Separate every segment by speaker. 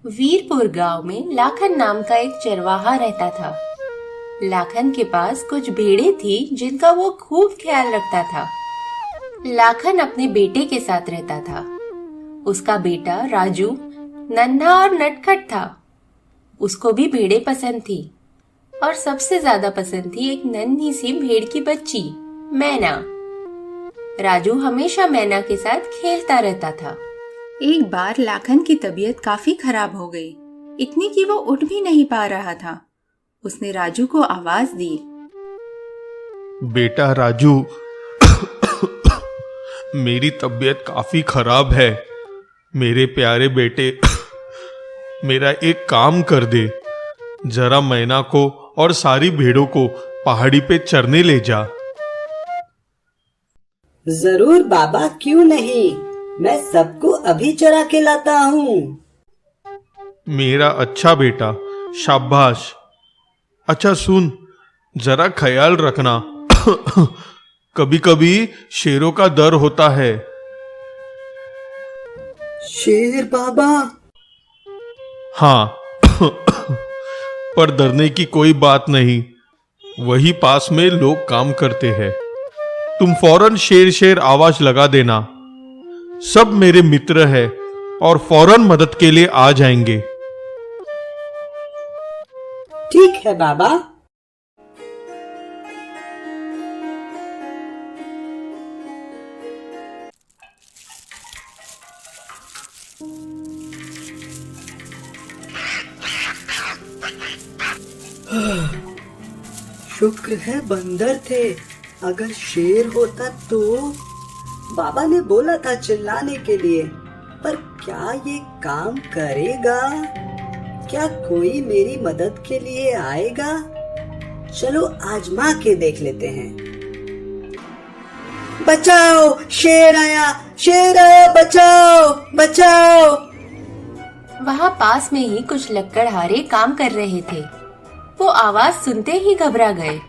Speaker 1: वीरपुर गांव में लाखन नाम का एक चरवाहा रहता था। लाखन के पास कुछ भेड़ें थी जिनका वो खूब ख्याल रखता था। लाखन अपने बेटे के साथ रहता था। उसका बेटा राजू नन्हा और नटखट था। उसको भी भेड़ें पसंद थी और सबसे ज्यादा पसंद थी एक नन्ही सी भेड़ की बच्ची मैना। राजू हमेशा मैना के साथ खेलता रहता था।
Speaker 2: एक बार लाखन की तबीयत काफी खराब हो गई, इतनी कि वो उठ भी नहीं पा रहा था। उसने राजू को आवाज दी,
Speaker 3: बेटा राजू, मेरी तबीयत काफी खराब है। मेरे प्यारे बेटे, मेरा एक काम कर दे, जरा मैना को और सारी भेड़ों को पहाड़ी पे चरने ले जा।
Speaker 4: जरूर बाबा, क्यों नहीं, मैं सबको अभी चरा के लाता हूँ।
Speaker 3: मेरा अच्छा बेटा, शाबाश। अच्छा सुन, जरा ख्याल रखना, कभी कभी शेरों का डर होता है।
Speaker 4: शेर बाबा?
Speaker 3: हाँ, पर डरने की कोई बात नहीं, वही पास में लोग काम करते हैं। तुम फौरन शेर शेर आवाज लगा देना, सब मेरे मित्र हैं और फौरन मदद के लिए आ जाएंगे।
Speaker 4: ठीक है बाबा। शुक्र है बंदर थे, अगर शेर होता तो। बाबा ने बोला था चिल्लाने के लिए, पर क्या ये काम करेगा? क्या कोई मेरी मदद के लिए आएगा? चलो आजमा के देख लेते हैं। बचाओ, शेर आया, शेर आया, बचाओ बचाओ।
Speaker 1: वहाँ पास में ही कुछ लक्कड़हारे काम कर रहे थे। वो आवाज सुनते ही घबरा गए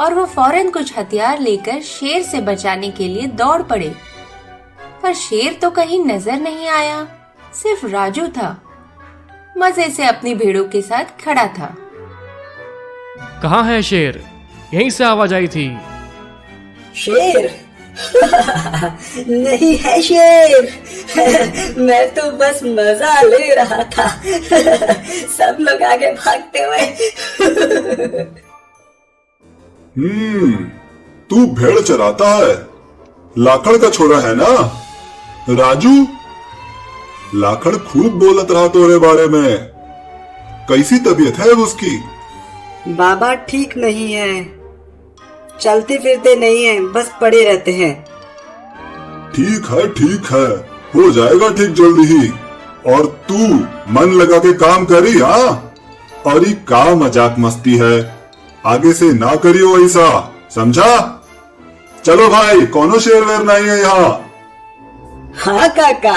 Speaker 1: और वो फौरन कुछ हथियार लेकर शेर से बचाने के लिए दौड़ पड़े। पर शेर तो कहीं नजर नहीं आया, सिर्फ राजू था, मजे से अपनी भेड़ों के साथ खड़ा था।
Speaker 5: कहाँ है शेर? यहीं से आवाज आई थी।
Speaker 4: शेर? नहीं है शेर, मैं तो बस मजा ले रहा था। सब लोग आगे भागते हुए।
Speaker 6: तू भेड़ चराता है, लाखड़ का छोरा है ना राजू? लाखड़ खूब बोलत रहा तोरे बारे में, कैसी तबीयत है उसकी?
Speaker 4: बाबा ठीक नहीं है, चलते फिरते नहीं है, बस पड़े रहते हैं।
Speaker 6: ठीक है, हो जाएगा ठीक जल्दी ही। और तू मन लगा के काम करी? हाँ, और ये का मजाक मस्ती है, आगे से ना करियो ऐसा, समझा? चलो भाई, कोनो शेर वेर नहीं है यहाँ।
Speaker 4: हाँ काका।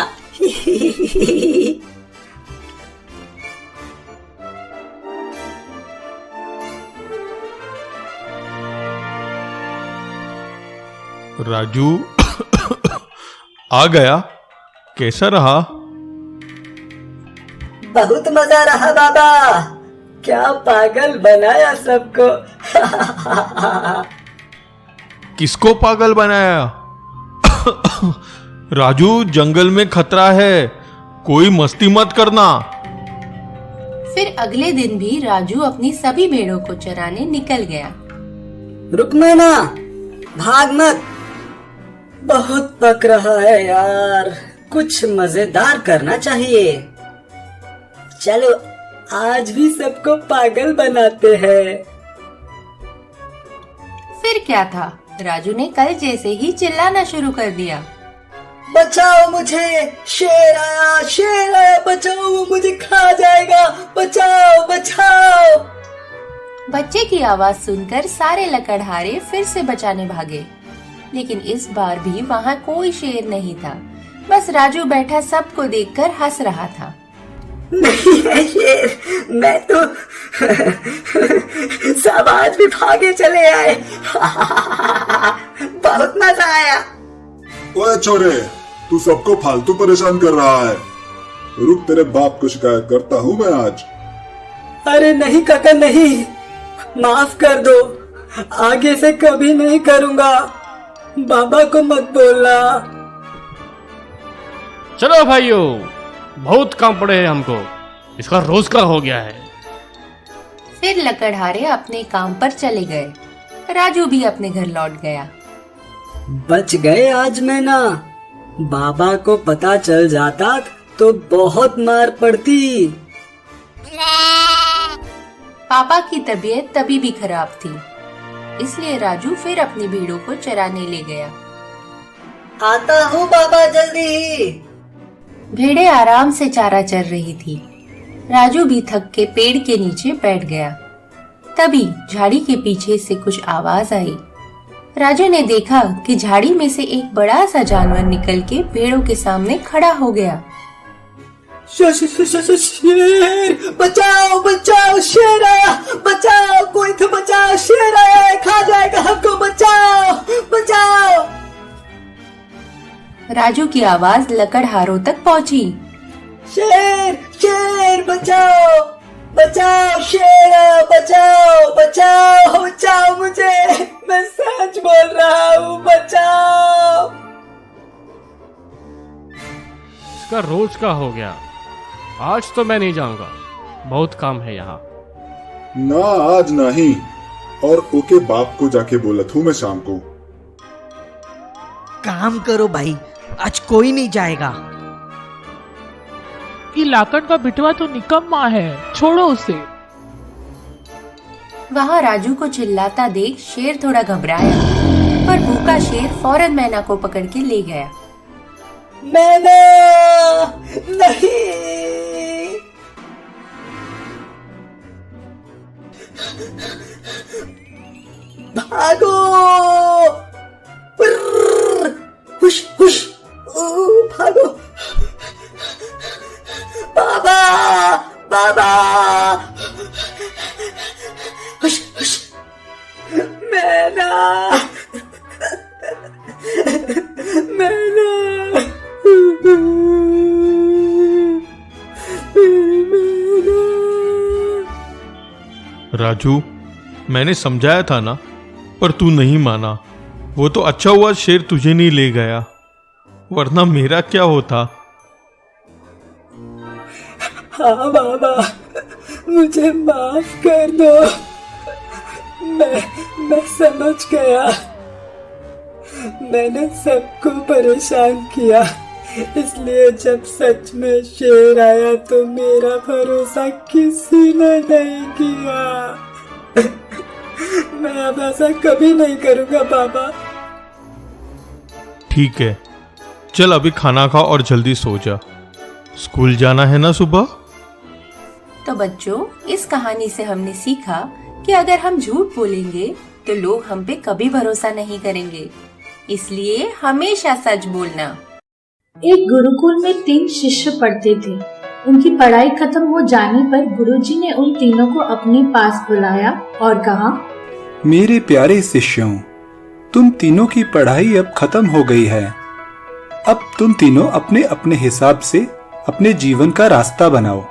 Speaker 3: राजू आ गया, कैसा रहा?
Speaker 4: बहुत मजा रहा बाबा, क्या पागल बनाया सबको।
Speaker 3: किसको पागल बनाया? राजू, जंगल में खतरा है, कोई मस्ती मत करना।
Speaker 1: फिर अगले दिन भी राजू अपनी सभी भेड़ों को चराने निकल गया।
Speaker 4: रुक मैना, भाग मत, बहुत पक रहा है यार, कुछ मजेदार करना चाहिए। चलो आज भी सबको पागल बनाते हैं।
Speaker 1: फिर क्या था, राजू ने कल जैसे ही चिल्लाना शुरू कर दिया।
Speaker 4: बचाओ मुझे, शेर आया, बचाओ, वो मुझे खा जाएगा, बचाओ बचाओ।
Speaker 1: बच्चे की आवाज सुनकर सारे लकड़हारे फिर से बचाने भागे, लेकिन इस बार भी वहाँ कोई शेर नहीं था। बस राजू बैठा सबको देखकर हंस रहा था।
Speaker 4: नहीं है शेर, मैं तो सब आज भी भागे चले आए। बहुत मजा आया।
Speaker 6: ओए छोरे, तू सबको फालतू परेशान कर रहा है। रुक, तेरे बाप को शिकायत करता हूँ मैं आज।
Speaker 4: अरे नहीं काका नहीं, माफ कर दो, आगे से कभी नहीं करूंगा। बाबा को मत बोलना।
Speaker 5: चलो भाइयों, बहुत काम पड़े हैं हमको, इसका रोज का हो गया है।
Speaker 1: फिर लकड़हारे अपने काम पर चले गए। राजू भी अपने घर लौट गया।
Speaker 4: बच गए आज मैं ना। बाबा को पता चल जाता तो बहुत मार पड़ती।
Speaker 1: पापा की तबीयत तभी भी खराब थी, इसलिए राजू फिर अपनी भेड़ों को चराने ले गया।
Speaker 4: आता हूँ बाबा जल्दी ही।
Speaker 1: भेड़ें आराम से चारा चर रही थी। राजू भी थक के पेड़ के नीचे बैठ गया। तभी झाड़ी के पीछे से कुछ आवाज आई। राजू ने देखा कि झाड़ी में से एक बड़ा सा जानवर निकल के भेड़ों के सामने खड़ा हो गया।
Speaker 4: शेर, बचाओ बचाओ, शेर आया, बचाओ, कोई तो बचाओ, शेर आया है, खा जाएगा हमको, बचाओ बचाओ।
Speaker 1: राजू की आवाज लकड़हारों तक पहुंची।
Speaker 4: शेर शेर, बचाओ बचाओ, शेर आया, बचाओ बचाओ बचाओ मुझे, मैं सच बोल रहा हूँ, बचाओ।
Speaker 5: इसका रोज का हो गया, आज तो मैं नहीं जाऊंगा, बहुत काम है यहाँ।
Speaker 6: ना आज नहीं, और ओके बाप को जाके बोलत हूँ मैं शाम को।
Speaker 7: काम करो भाई, आज कोई नहीं जाएगा।
Speaker 8: ये लाकड़ का बिटवा तो निकम्मा है, छोड़ो उसे।
Speaker 1: वहाँ राजू को चिल्लाता देख शेर थोड़ा घबराया, पर भूखा शेर फौरन मैना को पकड़ के ले गया।
Speaker 4: मैना नहीं, भागो, हुश हुश, भागो, बाबा बाबा, हुश हुश, मैना मैना,
Speaker 3: राजू, मैंने समझाया था ना, पर तू नहीं माना। वो तो अच्छा हुआ शेर तुझे नहीं ले गया, वरना मेरा क्या होता।
Speaker 4: हाँ बाबा, मुझे माफ कर दो। मैं समझ गया, मैंने सबको परेशान किया, इसलिए जब सच में शेर आया तो मेरा भरोसा किसी ने नहीं किया। मैं अब ऐसा कभी नहीं करूंगा बाबा।
Speaker 3: ठीक है, चल अभी खाना खा और जल्दी सो जा, स्कूल जाना है ना सुबह।
Speaker 1: तो बच्चों, इस कहानी से हमने सीखा कि अगर हम झूठ बोलेंगे तो लोग हम पे कभी भरोसा नहीं करेंगे, इसलिए हमेशा सच बोलना।
Speaker 9: एक गुरुकुल में 3 शिष्य पढ़ते थे। उनकी पढ़ाई खत्म हो जाने पर गुरुजी ने उन तीनों को अपने पास बुलाया और कहा,
Speaker 10: मेरे प्यारे शिष्यों, तुम तीनों की पढ़ाई अब खत्म हो गई है। अब तुम तीनों अपने अपने हिसाब से अपने जीवन का रास्ता बनाओ।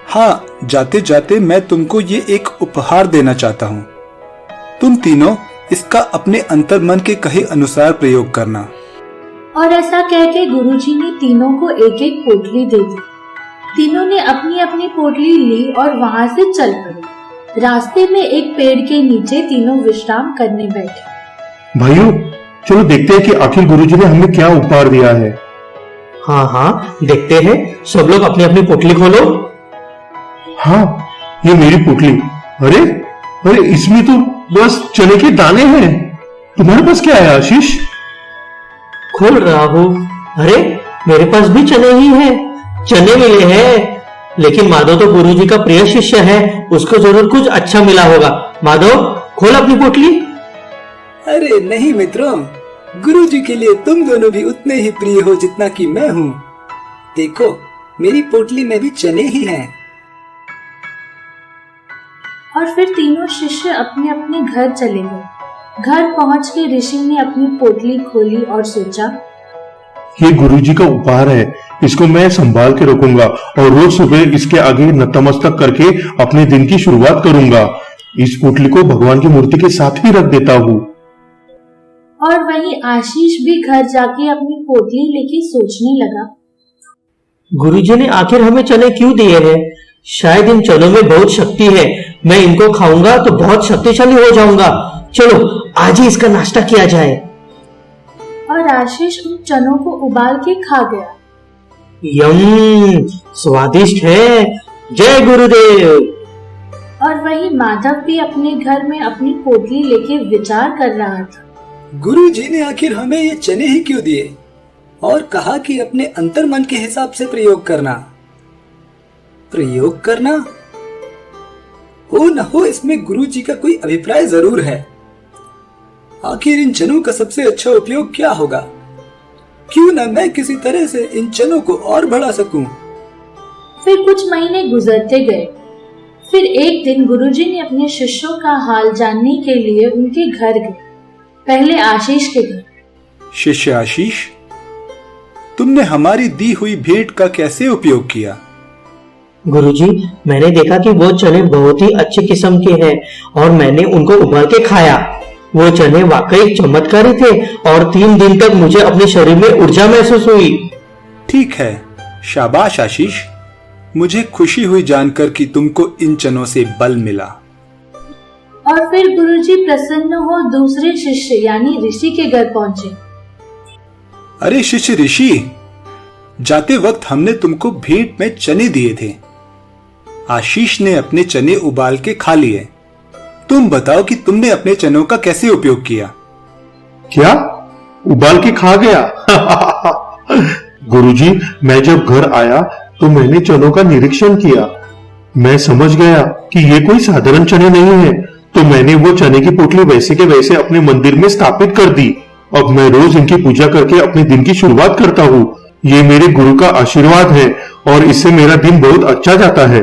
Speaker 10: हाँ, जाते जाते मैं तुमको ये एक उपहार देना चाहता हूँ। तुम तीनों इसका अपने अंतर्मन के कहे अनुसार प्रयोग करना।
Speaker 9: और ऐसा कह के गुरुजी ने तीनों को एक एक पोटली दे दी। तीनों ने अपनी अपनी पोटली ली और वहाँ से चल पड़े। रास्ते में एक पेड़ के नीचे तीनों विश्राम करने बैठे।
Speaker 11: भाइयों, चलो देखते हैं कि आखिर गुरुजी ने हमें क्या उपहार दिया है।
Speaker 12: हाँ हाँ, देखते हैं। सब लोग अपनी अपनी पोटली खोलो।
Speaker 11: हाँ, ये मेरी पोटली। अरे अरे, इसमें तो बस चने के दाने हैं। तुम्हारे पास क्या है आशीष?
Speaker 12: खोल रहा हूँ। अरे, मेरे पास भी चने ही हैं। चने मिले हैं, लेकिन माधव तो गुरुजी का प्रिय शिष्य है, उसको जरूर कुछ अच्छा मिला होगा। माधव, खोल अपनी पोटली।
Speaker 4: अरे नहीं मित्रों, गुरुजी के लिए तुम दोनों भी उतने ही प्रिय हो जितना कि मैं हूँ। देखो, मेरी पोटली में भी चने ही हैं।
Speaker 9: और फिर तीनों शिष्य अपने अपने घर चले गए। घर पहुंच के ऋषि ने अपनी पोटली खोली और सोचा,
Speaker 11: ये गुरुजी का उपहार है, इसको मैं संभाल के रखूंगा और रोज सुबह इसके आगे नतमस्तक करके अपने दिन की शुरुआत करूंगा। इस पोटली को भगवान की मूर्ति के साथ ही रख देता हूँ।
Speaker 9: और वहीं आशीष भी घर जाके अपनी पोटली लेके सोचने लगा,
Speaker 12: गुरुजी ने आखिर हमें चने क्यों दिए हैं? शायद इन चनों में बहुत शक्ति है। मैं इनको खाऊंगा तो बहुत शक्तिशाली हो जाऊंगा। चलो आज ही इसका नाश्ता किया जाए।
Speaker 9: और आशीष उन चनों को उबाल के खा गया।
Speaker 12: यम, स्वादिष्ट है। जय गुरुदेव।
Speaker 9: और वहीं माधव भी अपने घर में अपनी पोटली लेके विचार कर रहा था।
Speaker 4: गुरुजी ने आखिर हमें ये चने ही क्यों दिए और कहा कि अपने अंतर मन के हिसाब से प्रयोग करना। प्रयोग करना हो न हो, इसमें गुरुजी का कोई अभिप्राय जरूर है। आखिर इन चनों का सबसे अच्छा उपयोग क्या होगा? क्यों न मैं किसी तरह से इन चनों को और बढ़ा सकूं।
Speaker 9: फिर कुछ महीने गुजरते गए। फिर एक दिन गुरुजी ने अपने शिष्यों का हाल जानने के लिए उनके घर गए। पहले आशीष के घर।
Speaker 10: शिष्य आशीष, तुमने हमारी दी हुई भेंट का कैसे उपयोग किया?
Speaker 12: गुरुजी, मैंने देखा कि वो चने बहुत ही अच्छी किस्म के हैं और मैंने उनको उबाल के खाया। वो चने वाकई चमत्कारी थे और 3 दिन तक मुझे अपने शरीर में ऊर्जा महसूस हुई।
Speaker 10: ठीक है, शाबाश आशीष। मुझे खुशी हुई जानकर कि तुमको इन चनों से बल मिला।
Speaker 9: और फिर गुरुजी प्रसन्न हो दूसरे शिष्य यानी ऋषि के घर पहुंचे।
Speaker 10: अरे शिष्य ऋषि, जाते वक्त हमने तुमको भेंट में चने दिए थे। आशीष ने अपने चने उबाल के खा लिए। तुम बताओ कि तुमने अपने चनों का कैसे उपयोग किया?
Speaker 11: क्या उबाल के खा गया? गुरुजी, मैं जब घर आया तो मैंने चनों का निरीक्षण किया। मैं समझ गया कि ये कोई साधारण चने नहीं है, तो मैंने वो चने की पोटली वैसे के वैसे अपने मंदिर में स्थापित कर दी। अब मैं रोज इनकी पूजा करके अपने दिन की शुरुआत करता हूँ। ये मेरे गुरु का आशीर्वाद है और इससे मेरा दिन बहुत अच्छा जाता है।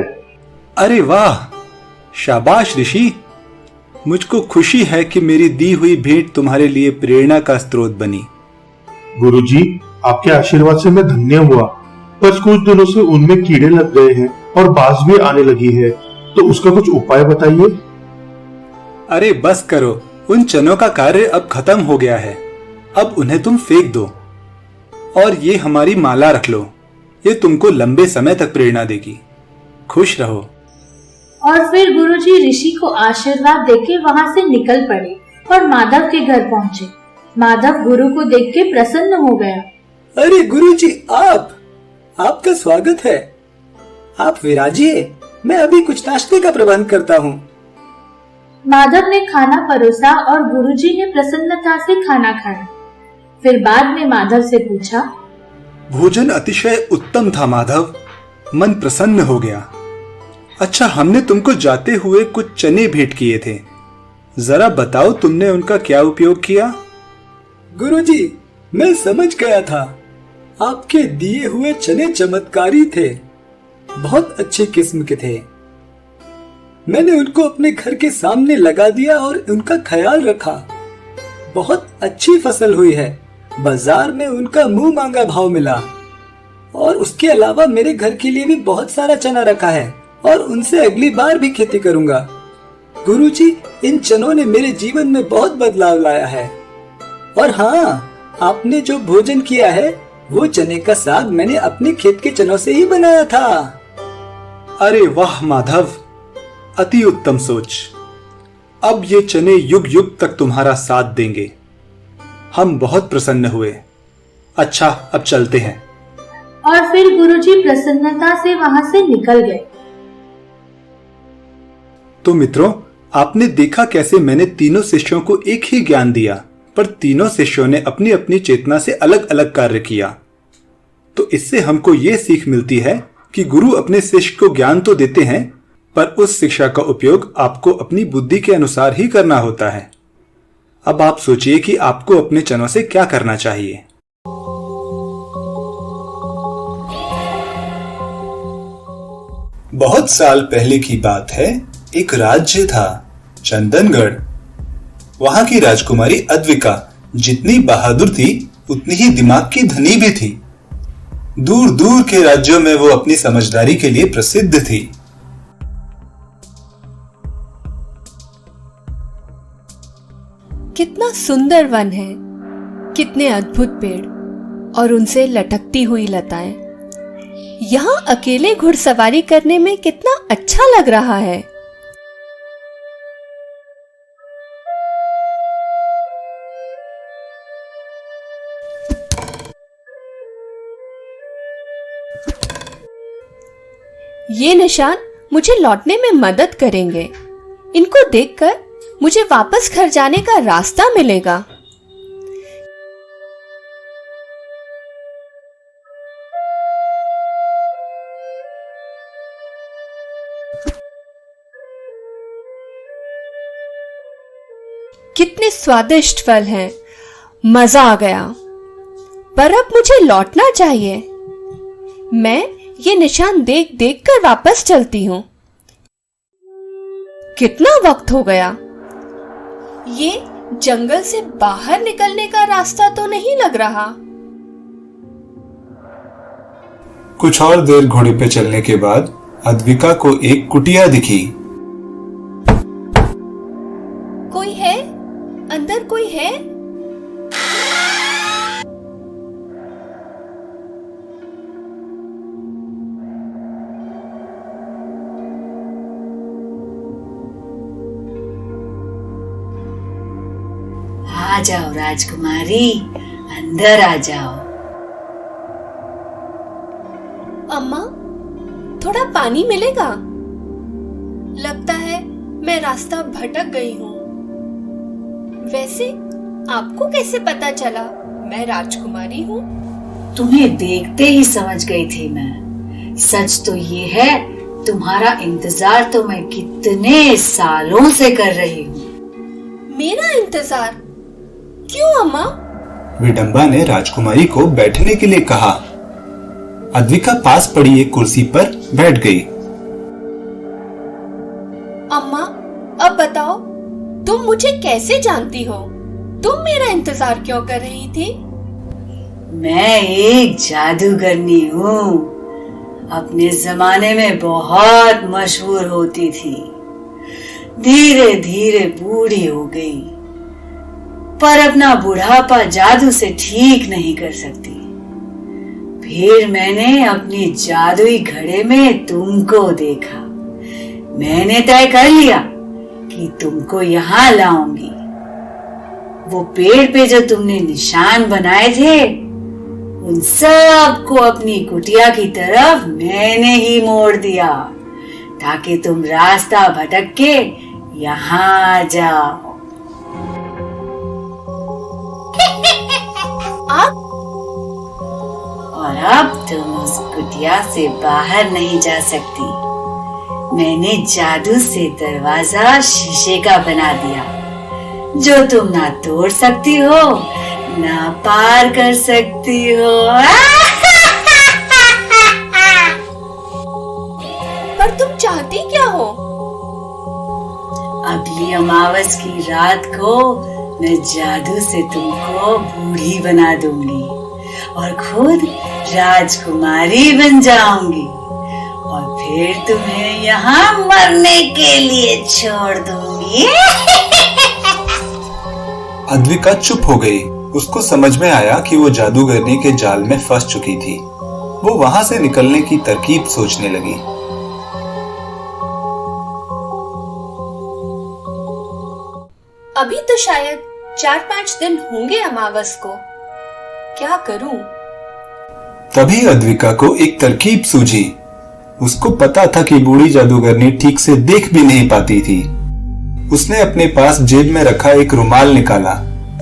Speaker 10: अरे वाह, शाबाश ऋषि। मुझको खुशी है कि मेरी दी हुई भेंट तुम्हारे लिए प्रेरणा का स्रोत बनी।
Speaker 11: गुरुजी, आपके आशीर्वाद से मैं धन्य हुआ। बस कुछ दिनों से उनमें कीड़े लग गए हैं और बाज भी आने लगी है, तो उसका कुछ उपाय बताइए।
Speaker 10: अरे बस करो, उन चनों का कार्य अब खत्म हो गया है। अब उन्हें तुम फेंक दो और ये हमारी माला रख लो। ये तुमको लंबे समय तक प्रेरणा देगी। खुश रहो।
Speaker 9: और फिर गुरुजी ऋषि को आशीर्वाद देके वहां से निकल पड़े और माधव के घर पहुंचे। माधव गुरु को देख के प्रसन्न हो गया।
Speaker 4: अरे गुरुजी, आपका स्वागत है। आप विराजिए, मैं अभी कुछ नाश्ते का प्रबंध करता हूँ।
Speaker 9: माधव ने खाना परोसा और गुरुजी ने प्रसन्नता से खाना खाया। फिर बाद में माधव से पूछा,
Speaker 10: भोजन अतिशय उत्तम था माधव। मन प्रसन्न हो गया। अच्छा, हमने तुमको जाते हुए कुछ चने भेंट किए थे। जरा बताओ तुमने उनका क्या उपयोग किया?
Speaker 4: गुरुजी, मैं समझ गया था। आपके दिए हुए चने चमत्कारी थे, बहुत अच्छी किस्म के थे। मैंने उनको अपने घर के सामने लगा दिया और उनका ख्याल रखा। बहुत अच्छी फसल हुई है। बाजार में उनका मुंह मांगा भाव मिला और उसके अलावा मेरे घर के लिए भी बहुत सारा चना रखा है और उनसे अगली बार भी खेती करूंगा। गुरुजी, इन चनों ने मेरे जीवन में बहुत बदलाव लाया है। और हाँ, आपने जो भोजन किया है वो चने का साग मैंने अपने खेत के चनों से ही बनाया था।
Speaker 10: अरे वाह माधव, अति उत्तम सोच। अब ये चने युग युग तक तुम्हारा साथ देंगे। हम बहुत प्रसन्न हुए। अच्छा, अब चलते हैं।
Speaker 9: और फिर गुरुजी प्रसन्नता से वहां से निकल गए।
Speaker 10: तो मित्रों, आपने देखा कैसे मैंने तीनों शिष्यों को एक ही ज्ञान दिया, पर तीनों शिष्यों ने अपनी अपनी चेतना से अलग अलग कार्य किया। तो इससे हमको ये सीख मिलती है कि गुरु अपने शिष्य को ज्ञान तो देते हैं, पर उस शिक्षा का उपयोग आपको अपनी बुद्धि के अनुसार ही करना होता है। अब आप सोचिए कि आपको अपने चनों से क्या करना चाहिए। बहुत साल पहले की बात है। एक राज्य था, चंदनगढ़। वहां की राजकुमारी अद्विका जितनी बहादुर थी उतनी ही दिमाग की धनी भी थी। दूर दूर के राज्यों में वो अपनी समझदारी के लिए प्रसिद्ध थी।
Speaker 13: कितना सुंदर वन है, कितने अद्भुत पेड़ और उनसे लटकती हुई लताएं। यहाँ अकेले घुड़सवारी करने में कितना अच्छा लग रहा है। ये निशान मुझे लौटने में मदद करेंगे। इनको देखकर मुझे वापस घर जाने का रास्ता मिलेगा। कितने स्वादिष्ट फल हैं, मजा आ गया। पर अब मुझे लौटना चाहिए। मैं ये निशान देख देख कर वापस चलती हूँ। कितना वक्त हो गया। ये जंगल से बाहर निकलने का रास्ता तो नहीं लग रहा।
Speaker 10: कुछ और देर घोड़े पे चलने के बाद अद्विका को एक कुटिया दिखी।
Speaker 13: कोई है? अंदर कोई है?
Speaker 14: आ जाओ राजकुमारी, अंदर आ जाओ।
Speaker 13: अम्मा, थोड़ा पानी मिलेगा? लगता है मैं रास्ता भटक गई हूँ। वैसे आपको कैसे पता चला मैं राजकुमारी हूँ?
Speaker 14: तुम्हें देखते ही समझ गई थी मैं। सच तो ये है, तुम्हारा इंतजार तो मैं कितने सालों से कर रही हूँ।
Speaker 13: मेरा इंतजार? क्यों अम्मा?
Speaker 10: विडंबा ने राजकुमारी को बैठने के लिए कहा। अद्विका पास पड़ी एक कुर्सी पर बैठ गई।
Speaker 13: अम्मा, अब बताओ, तुम मुझे कैसे जानती हो? तुम मेरा इंतजार क्यों कर रही थी?
Speaker 14: मैं एक जादूगरनी हूँ। अपने जमाने में बहुत मशहूर होती थी। धीरे धीरे बूढ़ी हो गई, पर अपना बुढ़ापा जादू से ठीक नहीं कर सकती। फिर मैंने अपनी जादुई घड़े में तुमको देखा। मैंने तय कर लिया कि तुमको यहाँ लाऊंगी। वो पेड़ पे जो तुमने निशान बनाए थे, उन सबको अपनी कुटिया की तरफ मैंने ही मोड़ दिया, ताकि तुम रास्ता भटक के यहाँ आ जाओ। और अब तुम उस कुटिया से बाहर नहीं जा सकती। मैंने जादू से दरवाजा शीशे का बना दिया, जो तुम ना तोड़ सकती हो ना पार कर सकती हो।
Speaker 13: पर तुम चाहती क्या हो?
Speaker 14: अगली अमावस की रात को मैं जादू से तुमको बूढ़ी बना दूंगी और खुद राजकुमारी बन जाऊंगी, और फिर तुम्हें यहाँ मरने के लिए छोड़ दूंगी।
Speaker 10: अद्विका चुप हो गई। उसको समझ में आया कि वो जादूगरनी के जाल में फंस चुकी थी। वो वहां से निकलने की तरकीब सोचने लगी।
Speaker 13: अभी तो शायद 4-5 दिन होंगे अमावस को। क्या करूं?
Speaker 10: तभी अद्विका को एक तरकीब सूझी। उसको पता था कि बूढ़ी जादूगरनी ठीक से देख भी नहीं पाती थी। उसने अपने पास जेब में रखा एक रुमाल निकाला,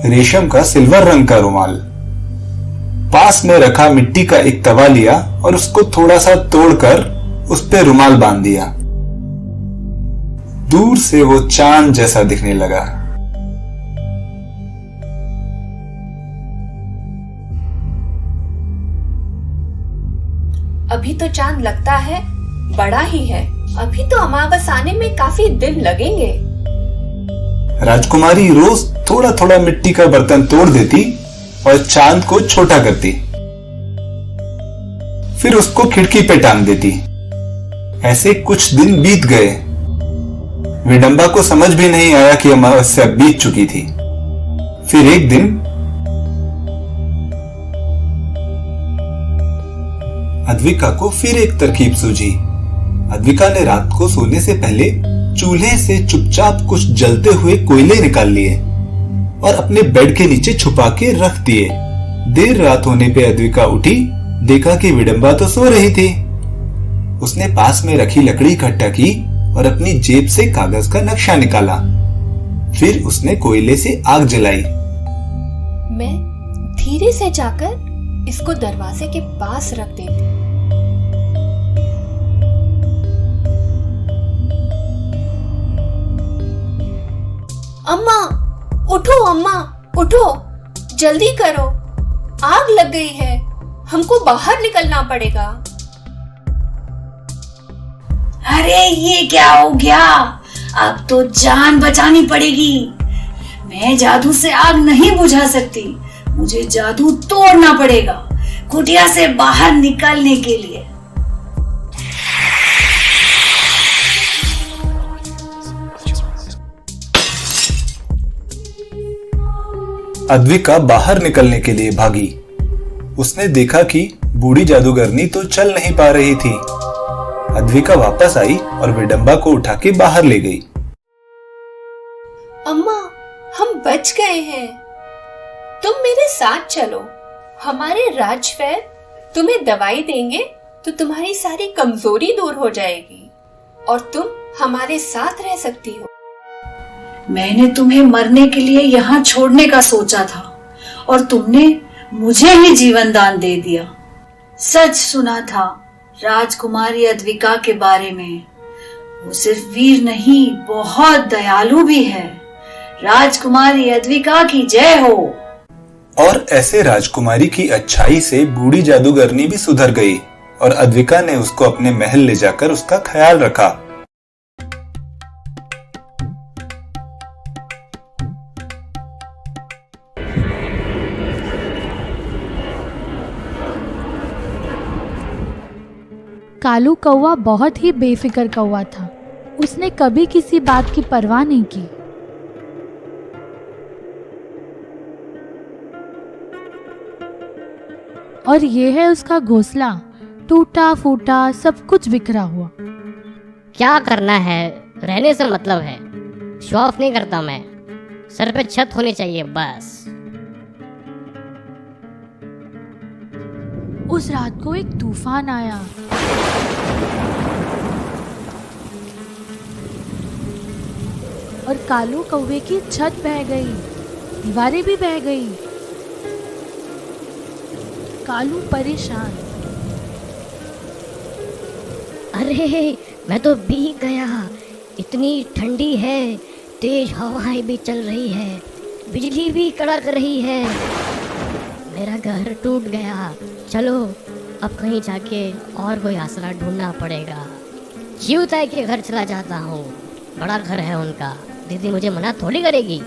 Speaker 10: रेशम का सिल्वर रंग का रुमाल। पास में रखा मिट्टी का एक तवा लिया और उसको थोड़ा सा तोड़कर उस पे रुमाल बांध दिया। दूर से वो चांद जैसा दिखने लगा।
Speaker 13: अभी तो चांद लगता है बड़ा ही है, अभी तो अमावस आने में काफी दिन लगेंगे।
Speaker 10: राजकुमारी रोज थोड़ा थोड़ा मिट्टी का बर्तन तोड़ देती और चांद को छोटा करती, फिर उसको खिड़की पे टांग देती। ऐसे कुछ दिन बीत गए। विडंबा को समझ भी नहीं आया कि अमावस्या बीत चुकी थी। फिर एक दिन अद्विका को फिर एक तरकीब सूझी। अद्विका ने रात को सोने से पहले चूल्हे से चुपचाप कुछ जलते हुए कोयले निकाल लिए और अपने बेड के नीचे छुपा के रख दिए। देर रात होने पे अद्विका उठी, देखा कि विडंबा तो सो रही थी। उसने पास में रखी लकड़ी इकट्ठा की और अपनी जेब से कागज का नक्शा निकाला। फिर उसने कोयले से आग जलाई।
Speaker 13: मैं धीरे से जाकर इसको दरवाजे के पास रख देती। अम्मा उठो, अम्मा उठो, जल्दी करो, आग लग गई है, हमको बाहर निकलना पड़ेगा।
Speaker 14: अरे ये क्या हो गया? अब तो जान बचानी पड़ेगी। मैं जादू से आग नहीं बुझा सकती, मुझे जादू तोड़ना पड़ेगा कुटिया से बाहर निकलने के लिए।
Speaker 10: अद्विका बाहर निकलने के लिए भागी। उसने देखा कि बूढ़ी जादूगरनी तो चल नहीं पा रही थी। अद्विका वापस आई और विडंबा को उठा के बाहर ले गई।
Speaker 13: अम्मा, हम बच गए हैं, तुम मेरे साथ चलो। हमारे राजवैद्य तुम्हें दवाई देंगे तो तुम्हारी सारी कमजोरी दूर हो जाएगी और तुम हमारे साथ रह सकती हो।
Speaker 14: मैंने तुम्हें मरने के लिए यहाँ छोड़ने का सोचा था और तुमने मुझे ही जीवन दान दे दिया। सच सुना था राजकुमारी अद्विका के बारे में। वो सिर्फ वीर नहीं, बहुत दयालु भी है। राजकुमारी अद्विका की जय हो।
Speaker 10: और ऐसे राजकुमारी की अच्छाई से बूढ़ी जादूगरनी भी सुधर गई और अद्विका ने उसको अपने महल ले जाकर उसका ख्याल रखा।
Speaker 9: कालू कौवा बहुत ही बेफिक्र कौवा था। उसने कभी किसी बात की परवाह नहीं की। और ये है उसका घोंसला, टूटा फूटा, सब कुछ बिखरा हुआ।
Speaker 15: क्या करना है, रहने से मतलब है। शो ऑफ नहीं करता मैं, सर पे छत होनी चाहिए बस।
Speaker 9: उस रात को एक तूफान आया। और कालू कौवे की छत बह गई, दीवारें भी बह गई। कालू परेशान।
Speaker 15: अरे मैं तो भीग गया, इतनी ठंडी है, तेज हवाएं भी चल रही है, बिजली भी कड़क रही है, मेरा घर टूट गया। चलो अब कहीं जाके और कोई आसरा ढूंढना पड़ेगा। जीवताई के घर चला जाता हूँ, बड़ा घर है उनका, दीदी मुझे मना थोड़ी करेगी।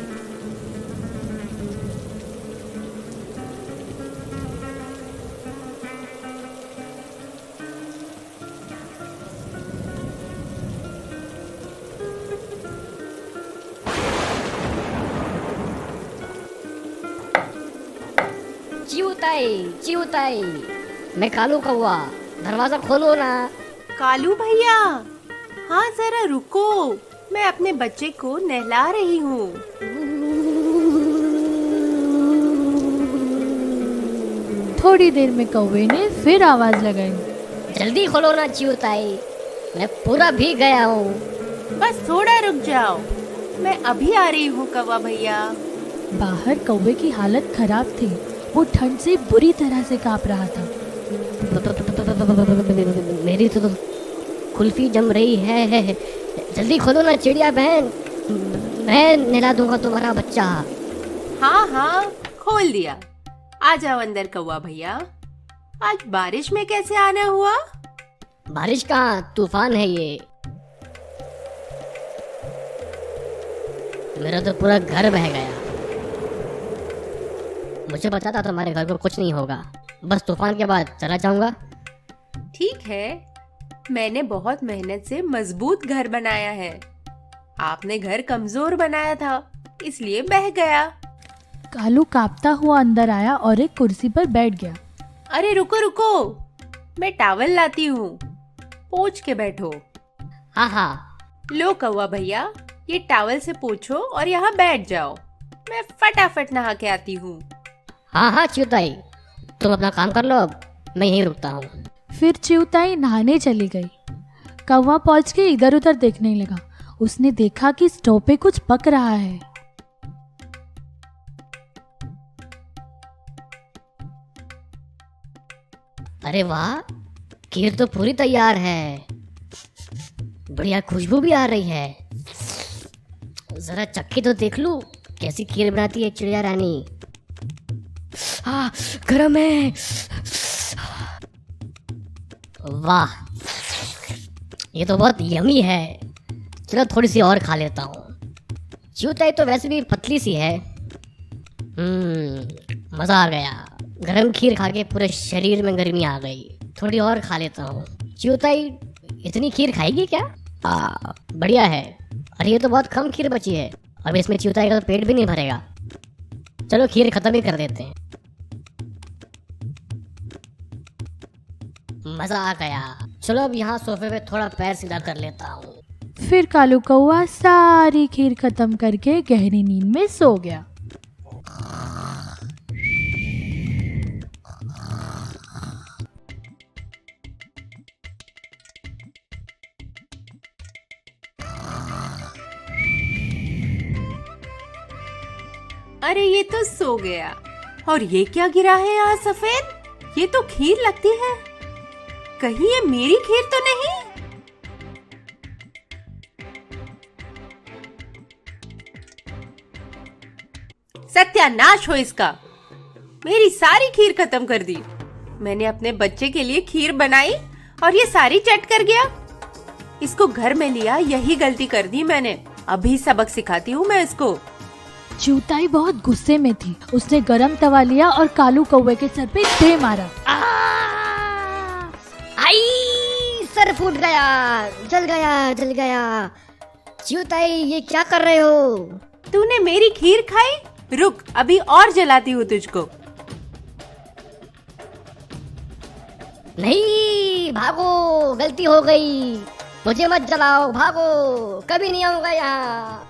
Speaker 15: चिवताई, मैं कालू कौवा, दरवाजा खोलो ना।
Speaker 1: कालू भैया, हाँ जरा रुको, मैं अपने बच्चे को नहला रही हूँ।
Speaker 9: थोड़ी देर में कौवे ने फिर आवाज लगाई।
Speaker 15: जल्दी खोलो ना चिवताई, मैं पूरा भीग गया हूँ।
Speaker 1: बस थोड़ा रुक जाओ, मैं अभी आ रही हूँ कौवा भैया।
Speaker 9: बाहर कौवे की हालत खराब थी, वो ठंड से बुरी तरह से कांप रहा था।
Speaker 15: मेरी तो कुल्फी जम रही है, जल्दी खोलो ना चिड़िया बहन, मैं नहला दूंगा तुम्हारा बच्चा।
Speaker 1: हाँ हाँ, खोल दिया। आ जाओ अंदर कौवा भैया। आज बारिश में कैसे आना हुआ?
Speaker 15: बारिश का तूफान है ये। मेरा तो पूरा घर बह गया। मुझे पता था तुम्हारे घर को कुछ नहीं होगा, बस तूफान के बाद चला जाऊंगा।
Speaker 1: ठीक है, मैंने बहुत मेहनत से मजबूत घर बनाया है। आपने घर कमजोर बनाया था, इसलिए बह गया।
Speaker 9: कालू कांपता हुआ अंदर आया और एक कुर्सी पर बैठ गया।
Speaker 1: अरे रुको रुको, मैं टॉवल लाती हूँ, पोंछ के बैठो।
Speaker 15: हाँ हाँ।
Speaker 1: लो कौवा भैया, ये टॉवल से पोंछो और यहाँ बैठ जाओ। मैं फटाफट नहा के आती हूँ।
Speaker 15: हाँ हाँ चिवताई, तुम अपना काम कर लो, अब मैं यहीं रुकता हूँ।
Speaker 9: फिर चिवताई नहाने चली गई। कौवा पहुंच के इधर उधर देखने लगा। उसने देखा कि स्टोव पे कुछ पक रहा है।
Speaker 15: अरे वाह, खीर तो पूरी तैयार है। बढ़िया खुशबू भी आ रही है। जरा चक्की तो देख लूं, कैसी खीर बनाती है चिड़िया रानी। हाँ, गरम है। वाह, ये तो बहुत यमी है। चलो थोड़ी सी और खा लेता हूँ। चिवताई तो वैसे भी पतली सी है। मजा आ गया। गरम खीर खा के पूरे शरीर में गर्मी आ गई। थोड़ी और खा लेता हूँ। चिवताई इतनी खीर खाएगी क्या? बढ़िया है। अरे ये तो बहुत कम खीर बची है, अब इसमें चिवताई का तो पेट भी नहीं भरेगा। चलो खीर खत्म ही कर देते हैं। मजा आ गया। चलो अब यहाँ सोफे पे थोड़ा पैर सीधा कर लेता हूँ।
Speaker 9: फिर कालू कौवा सारी खीर खत्म करके गहरी नींद में सो गया।
Speaker 1: अरे ये तो सो गया। और ये क्या गिरा है यहाँ सफेद? ये तो खीर लगती है। कहीं ये मेरी खीर तो नहीं? सत्यानाश हो इसका। मेरी सारी खीर खत्म कर दी। मैंने अपने बच्चे के लिए खीर बनाई और ये सारी चट कर गया। इसको घर में लिया, यही गलती कर दी मैंने। अभी सबक सिखाती हूँ मैं इसको।
Speaker 9: चिवताई बहुत गुस्से में थी। उसने गरम तवा लिया और कालू कौवे के सर पे दे मारा।
Speaker 15: आई, सर फूट गया, जल गया, जल गया। चिवताई ये क्या कर रहे हो?
Speaker 1: तूने मेरी खीर खाई? रुक, अभी और जलाती हूँ तुझको।
Speaker 15: नहीं, भागो, गलती हो गई। मुझे मत जलाओ, भागो, कभी नहीं आऊंगा यहाँ।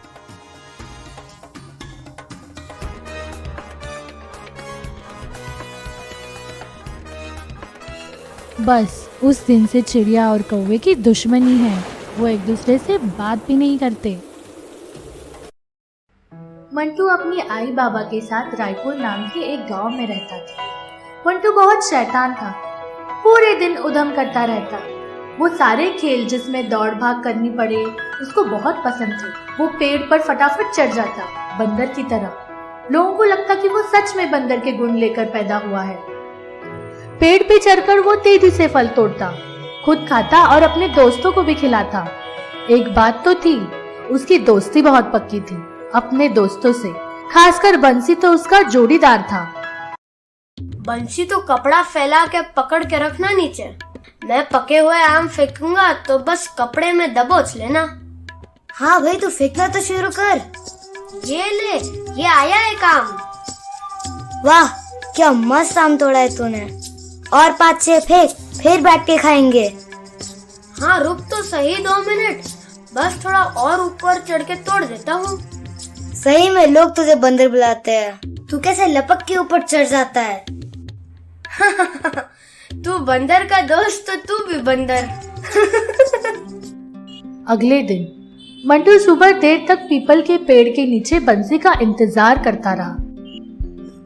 Speaker 9: बस उस दिन से चिड़िया और कौवे की दुश्मनी है। वो एक दूसरे से बात भी नहीं करते। मंटू अपनी आई बाबा के साथ रायपुर नाम के एक गांव में रहता था। मंटू बहुत शैतान था। पूरे दिन उधम करता रहता। वो सारे खेल जिसमें दौड़ भाग करनी पड़े उसको बहुत पसंद थे। वो पेड़ पर फटाफट चढ़ जाता, बंदर की तरह। लोगों को लगता कि वो सच में बंदर के गुण लेकर पैदा हुआ है। पेड़ पे चढ़कर वो तेजी से फल तोड़ता, खुद खाता और अपने दोस्तों को भी खिलाता। एक बात तो थी, उसकी दोस्ती बहुत पक्की थी अपने दोस्तों से। खासकर बंसी तो उसका जोड़ीदार था।
Speaker 16: बंसी तो कपड़ा फैला के पकड़ के रखना नीचे। मैं पके हुए आम फेंकूंगा तो बस कपड़े में दबोच लेना। हाँ भाई, तू फेंकना तो शुरू कर। ये ले, ये आया है काम। वाह, क्या मस्त आम तोड़ा है तूने। और 5-6 फेंक, फिर बैठ के खाएंगे। हाँ रुक तो सही 2 मिनट, बस थोड़ा और ऊपर चढ़ के तोड़ देता हूँ। सही में लोग तुझे बंदर बुलाते हैं। तू कैसे लपक के ऊपर चढ़ जाता है? तू बंदर का दोस्त तो तू भी बंदर।
Speaker 9: अगले दिन मंटू सुबह देर तक पीपल के पेड़ के नीचे बंसी का इंतजार करता रहा।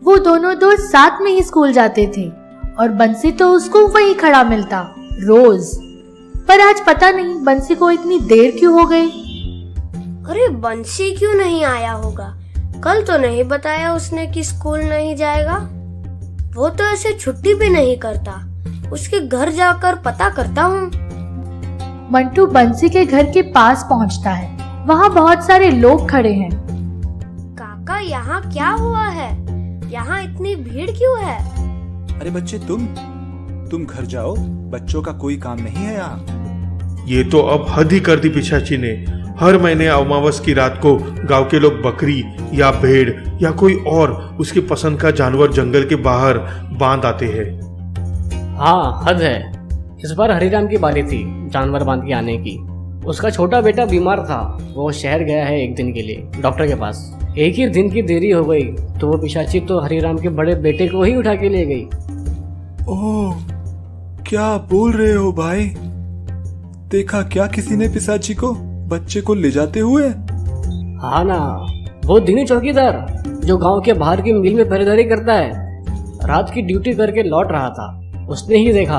Speaker 9: वो दोनों दोस्त साथ में ही स्कूल जाते थे और बंसी तो उसको वहीं खड़ा मिलता रोज। पर आज पता नहीं बंसी को इतनी देर क्यों हो गई।
Speaker 16: अरे बंसी क्यों नहीं आया होगा? कल तो नहीं बताया उसने कि स्कूल नहीं जाएगा। वो तो ऐसे छुट्टी भी नहीं करता। उसके घर जाकर पता करता हूँ।
Speaker 9: मंटू बंसी के घर के पास पहुंचता है। वहाँ बहुत सारे लोग खड़े हैं।
Speaker 16: काका, यहाँ क्या हुआ है? यहाँ इतनी भीड़ क्यों है?
Speaker 10: अरे बच्चे, तुम घर जाओ, बच्चों का कोई काम नहीं है यहाँ।
Speaker 3: ये तो अब हद ही कर दी पिशाची ने। हर महीने अमावस की रात को गांव के लोग बकरी या भेड़ या कोई और उसकी पसंद का जानवर जंगल के बाहर बांध आते हैं।
Speaker 5: हाँ, हद है। इस बार हरिराम की बारी थी जानवर बांध के आने की। उसका छोटा बेटा बीमार था, वो शहर गया है एक दिन के लिए डॉक्टर के पास। एक ही दिन की देरी हो गई तो वो पिशाची तो हरिराम के बड़े बेटे को ही उठा के ले गई।
Speaker 10: ओह, क्या बोल रहे हो भाई? देखा क्या किसी ने पिशाची को बच्चे को ले जाते हुए?
Speaker 5: हाँ ना, वो दिनी चौकीदार जो गांव के बाहर की मिल में पहरेदारी करता है, रात की ड्यूटी करके लौट रहा था। उसने ही देखा,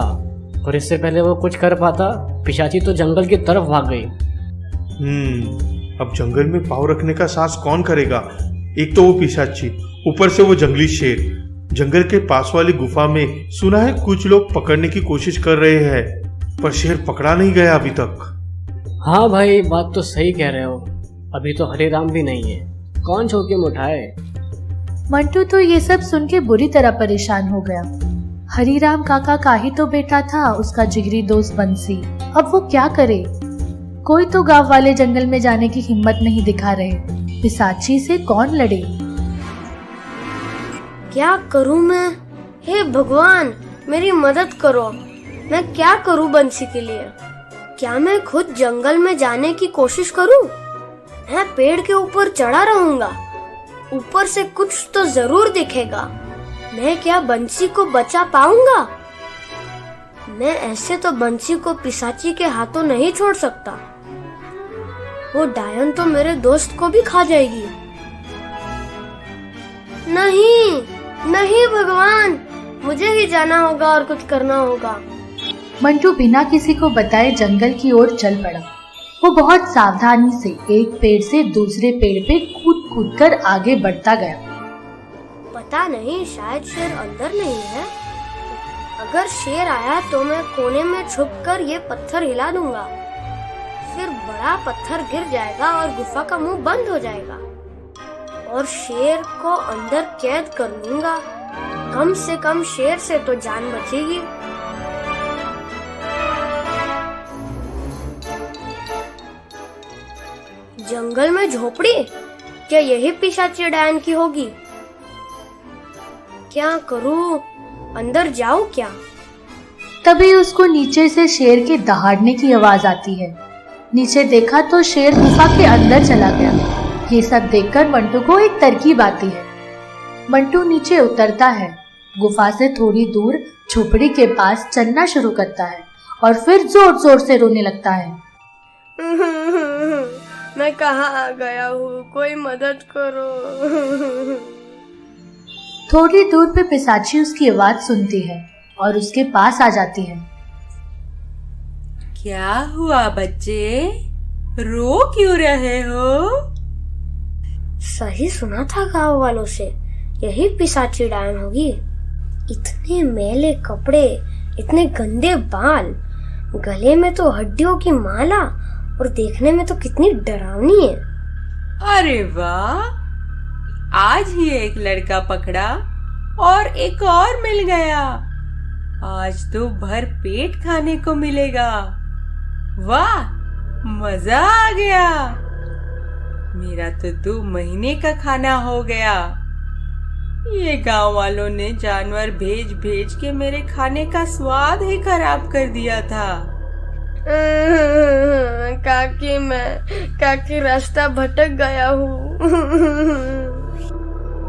Speaker 5: और इससे पहले वो कुछ कर पाता, पिशाची तो जंगल की तरफ भाग गई।
Speaker 3: अब जंगल में पाँव रखने का साहस कौन करेगा? एक तो वो पिशाची, ऊपर से वो जंगली शेर। जंगल के पास वाली गुफा में सुना है कुछ लोग पकड़ने की कोशिश कर रहे हैं, पर शेर पकड़ा नहीं गया अभी तक।
Speaker 5: हाँ भाई, बात तो सही कह रहे हो। अभी तो हरिराम भी नहीं है, कौन जोखिम उठाए?
Speaker 9: मंटू तो ये सब सुन के बुरी तरह परेशान हो गया। हरिराम काका का ही तो बेटा था उसका जिगरी दोस्त बंसी। अब वो क्या करे? कोई तो गांव वाले जंगल में जाने की हिम्मत नहीं दिखा रहे। पिशाची से कौन लड़े?
Speaker 16: क्या करूं मैं? हे भगवान, मेरी मदद करो। मैं क्या करूं बंसी के लिए? क्या मैं खुद जंगल में जाने की कोशिश करूं? मैं पेड़ के ऊपर चढ़ा रहूंगा, ऊपर से कुछ तो जरूर दिखेगा। मैं क्या बंसी को बचा पाऊंगा? मैं ऐसे तो बंसी को पिशाची के हाथों नहीं छोड़ सकता। वो डायन तो मेरे दोस्त को भी खा जाएगी। नहीं नहीं भगवान, मुझे ही जाना होगा और कुछ करना होगा।
Speaker 9: मंटू बिना किसी को बताए जंगल की ओर चल पड़ा। वो बहुत सावधानी से एक पेड़ से दूसरे पेड़ पे कूद कूद कर आगे बढ़ता गया।
Speaker 16: पता नहीं, शायद शेर अंदर नहीं है। अगर शेर आया तो मैं कोने में छुपकर ये पत्थर हिला दूंगा, फिर बड़ा पत्थर गिर जाएगा और गुफा का मुंह बंद हो जाएगा और शेर को अंदर कैद कर लूंगा। कम से कम शेर से तो जान बचेगी। जंगल में झोपड़ी, क्या यही पिशाची डायन की होगी? क्या करूं? अंदर जाऊं क्या?
Speaker 9: तभी उसको नीचे से शेर के दहाड़ने की आवाज आती है। नीचे देखा तो शेर गुफा के अंदर चला गया। ये सब देखकर मंटू को एक तरकीब आती है। मंटू नीचे उतरता है, गुफा से थोड़ी दूर झोपड़ी के पास चलना शुरू करता है और फिर जोर जोर से रोने लगता है।
Speaker 16: मैं कहाँ आ गया हूँ? कोई मदद करो।
Speaker 9: थोड़ी दूर पे पिशाची उसकी आवाज सुनती है और उसके पास आ जाती है।
Speaker 17: क्या हुआ बच्चे, रो क्यों रहे हो?
Speaker 16: सही सुना था गांव वालों से, यही पिशाची डायन होगी। इतने मैले कपड़े, इतने गंदे बाल, गले में तो हड्डियों की माला और देखने में तो कितनी डरावनी है।
Speaker 17: अरे वाह, आज ही एक लड़का पकड़ा और एक और मिल गया। आज तो भर पेट खाने को मिलेगा। वाह, मजा आ गया। मेरा तो 2 महीने का खाना हो गया। ये गांव वालों ने जानवर भेज भेज के मेरे खाने का स्वाद ही खराब कर दिया था।
Speaker 16: काकी रास्ता भटक गया हूँ।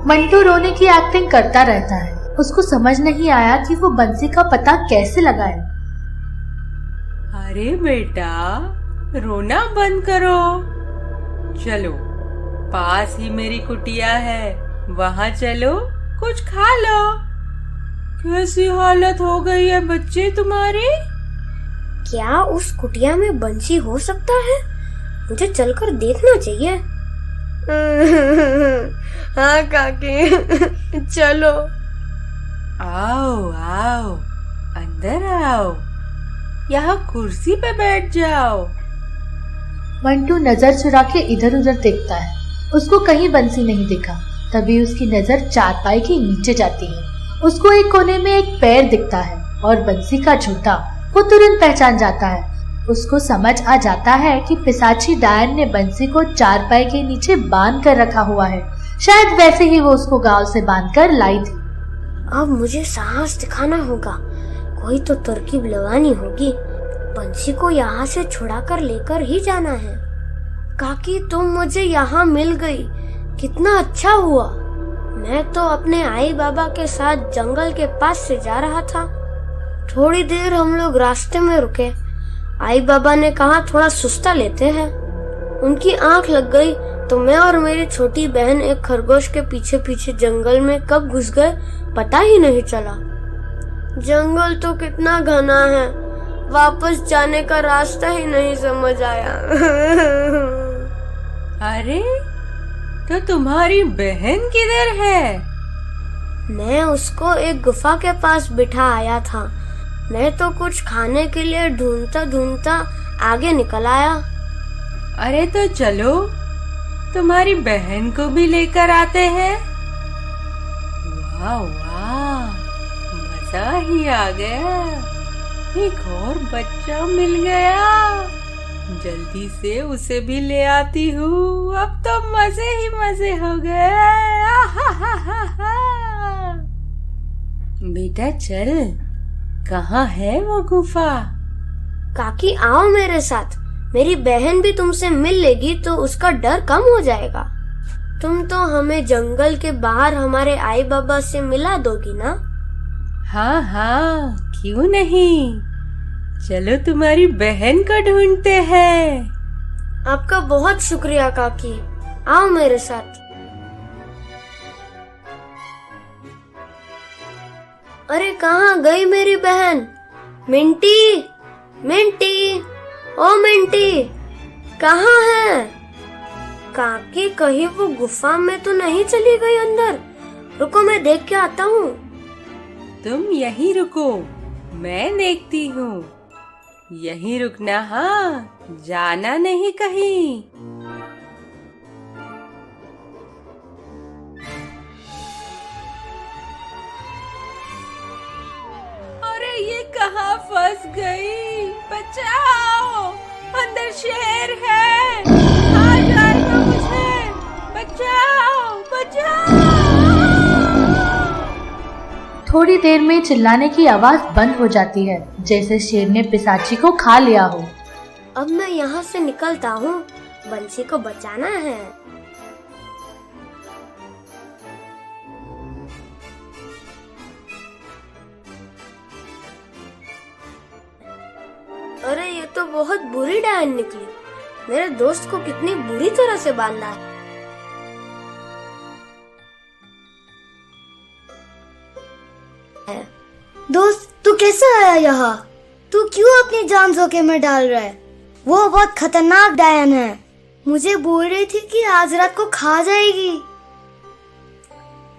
Speaker 9: मंटू रोने की एक्टिंग करता रहता है। उसको समझ नहीं आया कि वो बंसी का पता कैसे लगाए।
Speaker 17: अरे बेटा, रोना बंद करो। चलो, पास ही मेरी कुटिया है, वहाँ चलो, कुछ खा लो। कैसी हालत हो गई है बच्चे तुम्हारी?
Speaker 16: क्या उस कुटिया में बंसी हो सकता है? मुझे चलकर देखना चाहिए। हाँ काकी, चलो।
Speaker 17: आओ आओ, अंदर आओ। यहाँ कुर्सी पे बैठ जाओ।
Speaker 9: मंटू नजर चुरा के इधर उधर देखता है। उसको कहीं बंसी नहीं दिखा। तभी उसकी नजर चारपाई के नीचे जाती है। उसको एक कोने में एक पैर दिखता है और बंसी का जूता। वो तुरंत पहचान जाता है। उसको समझ आ जाता है कि पिशाची डायन ने बंसी को चारपाई के नीचे बांध कर रखा हुआ है। शायद वैसे ही वो उसको गांव से बांध कर लाई थी।
Speaker 16: अब मुझे साहस दिखाना होगा, कोई तो तरकीब लगानी होगी। बंसी को यहाँ से छुड़ा कर लेकर ही जाना है। काकी तुम मुझे यहाँ मिल गई, कितना अच्छा हुआ। मैं तो अपने आई बाबा के साथ जंगल के पास से जा रहा था। थोड़ी देर हम लोग रास्ते में रुके। आई बाबा ने कहा थोड़ा सुस्ता लेते हैं। उनकी आंख लग गई तो मैं और मेरी छोटी बहन एक खरगोश के पीछे पीछे जंगल में कब घुस गए पता ही नहीं चला। जंगल तो कितना घना है, वापस जाने का रास्ता ही नहीं समझ आया।
Speaker 17: अरे तो तुम्हारी बहन किधर है?
Speaker 16: मैं उसको एक गुफा के पास बिठा आया था। मैं तो कुछ खाने के लिए ढूंढता ढूंढता आगे निकल आया।
Speaker 17: अरे तो चलो तुम्हारी बहन को भी लेकर आते हैं। वाह वाह, मजा ही आ गया। एक और बच्चा मिल गया। जल्दी से उसे भी ले आती हूँ। अब तो मजे ही मजे हो गए। बेटा चल, कहाँ है वो गुफा?
Speaker 16: काकी आओ मेरे साथ, मेरी बहन भी तुमसे मिल लेगी तो उसका डर कम हो जाएगा। तुम तो हमें जंगल के बाहर हमारे आई बाबा से मिला दोगी ना?
Speaker 17: हाँ हाँ, क्यों नहीं। चलो तुम्हारी बहन को ढूंढते हैं।
Speaker 16: आपका बहुत शुक्रिया काकी, आओ मेरे साथ। अरे कहाँ गई मेरी बहन? मिंटी, मिंटी, ओ मिंटी, कहाँ है? काकी कहीं वो गुफा में तो नहीं चली गई अंदर? रुको मैं देख के आता हूँ।
Speaker 17: तुम यहीं रुको, मैं देखती हूँ। यहीं रुकना, हाँ, जाना नहीं कहीं। अरे ये कहाँ फंस गई? बचाओ, अंदर शेर है, खा जाएगा मुझे। बचाओ, बचाओ।
Speaker 9: थोड़ी देर में चिल्लाने की आवाज बंद हो जाती है, जैसे शेर ने पिशाची को खा लिया हो।
Speaker 16: अब मैं यहाँ से निकलता हूँ, बंसी को बचाना है। अरे ये तो बहुत बुरी डायन निकली। मेरे दोस्त को कितनी बुरी तरह से बांधा है।
Speaker 18: दोस्त तू कैसे आया यहाँ? तू क्यों अपनी जान जोखिम में डाल रहा है? वो बहुत खतरनाक डायन है। मुझे बोल रही थी कि आज रात को खा जाएगी।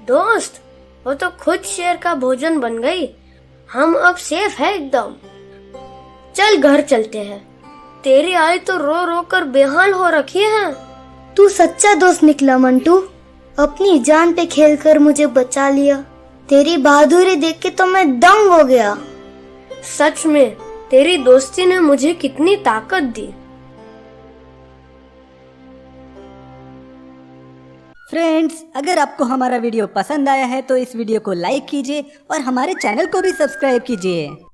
Speaker 16: दोस्त वो तो खुद शेर का भोजन बन गई। हम अब सेफ है एकदम। चल घर चलते हैं। तेरी आई तो रो रो कर बेहाल हो रखी है।
Speaker 18: तू सच्चा दोस्त निकला मंटू। अपनी जान पे खेलकर मुझे बचा लिया। तेरी बहादुरी देख के तो मैं दंग हो गया।
Speaker 16: सच में तेरी दोस्ती ने मुझे कितनी ताकत दी।
Speaker 4: फ्रेंड्स, अगर आपको हमारा वीडियो पसंद आया है तो इस वीडियो को लाइक कीजिए और हमारे चैनल को भी सब्सक्राइब कीजिए।